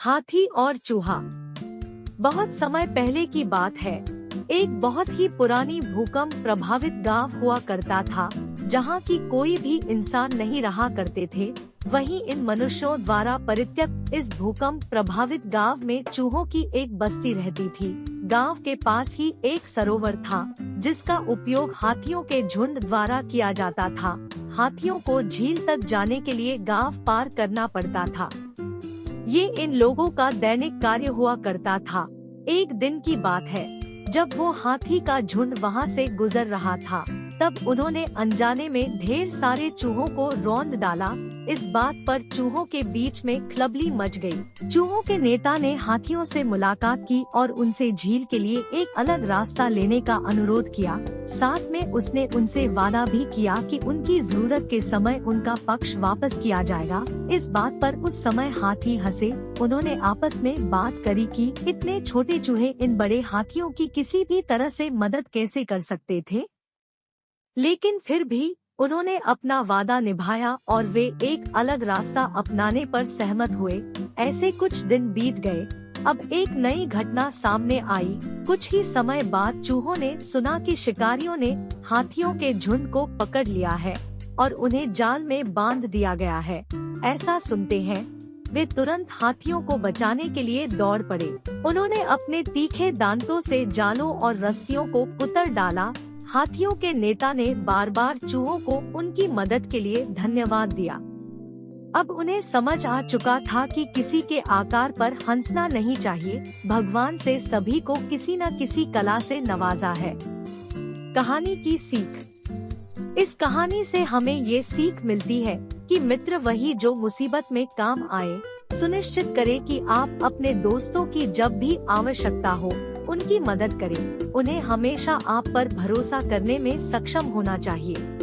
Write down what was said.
हाथी और चूहा। बहुत समय पहले की बात है। एक बहुत ही पुरानी भूकंप प्रभावित गांव हुआ करता था, जहां की कोई भी इंसान नहीं रहा करते थे। वहीं इन मनुष्यों द्वारा परित्यक्त इस भूकंप प्रभावित गांव में चूहों की एक बस्ती रहती थी। गांव के पास ही एक सरोवर था, जिसका उपयोग हाथियों के झुंड द्वारा किया जाता था। हाथियों को झील तक जाने के लिए गांव पार करना पड़ता था। ये इन लोगों का दैनिक कार्य हुआ करता था। एक दिन की बात है, जब वो हाथी का झुंड वहाँ से गुजर रहा था, तब उन्होंने अनजाने में ढेर सारे चूहों को रौंद डाला। इस बात पर चूहों के बीच में खलबली मच गई। चूहों के नेता ने हाथियों से मुलाकात की और उनसे झील के लिए एक अलग रास्ता लेने का अनुरोध किया। साथ में उसने उनसे वादा भी किया कि उनकी जरूरत के समय उनका पक्ष वापस किया जाएगा। इस बात पर उस समय हाथी हंसे। उन्होंने आपस में बात करी कि इतने छोटे चूहे इन बड़े हाथियों की किसी भी तरह से मदद कैसे कर सकते थे। लेकिन फिर भी उन्होंने अपना वादा निभाया और वे एक अलग रास्ता अपनाने पर सहमत हुए। ऐसे कुछ दिन बीत गए। अब एक नई घटना सामने आई। कुछ ही समय बाद चूहों ने सुना कि शिकारियों ने हाथियों के झुंड को पकड़ लिया है और उन्हें जाल में बांध दिया गया है। ऐसा सुनते हैं वे तुरंत हाथियों को बचाने के लिए दौड़ पड़े। उन्होंने अपने तीखे दांतों से जालों और रस्सियों को कुतर डाला। हाथियों के नेता ने बार बार चूहों को उनकी मदद के लिए धन्यवाद दिया। अब उन्हें समझ आ चुका था कि किसी के आकार पर हंसना नहीं चाहिए। भगवान से सभी को किसी न किसी कला से नवाजा है। कहानी की सीख। इस कहानी से हमें ये सीख मिलती है कि मित्र वही जो मुसीबत में काम आए। सुनिश्चित करें कि आप अपने दोस्तों की जब भी आवश्यकता हो उनकी मदद करें। उन्हें हमेशा आप पर भरोसा करने में सक्षम होना चाहिए।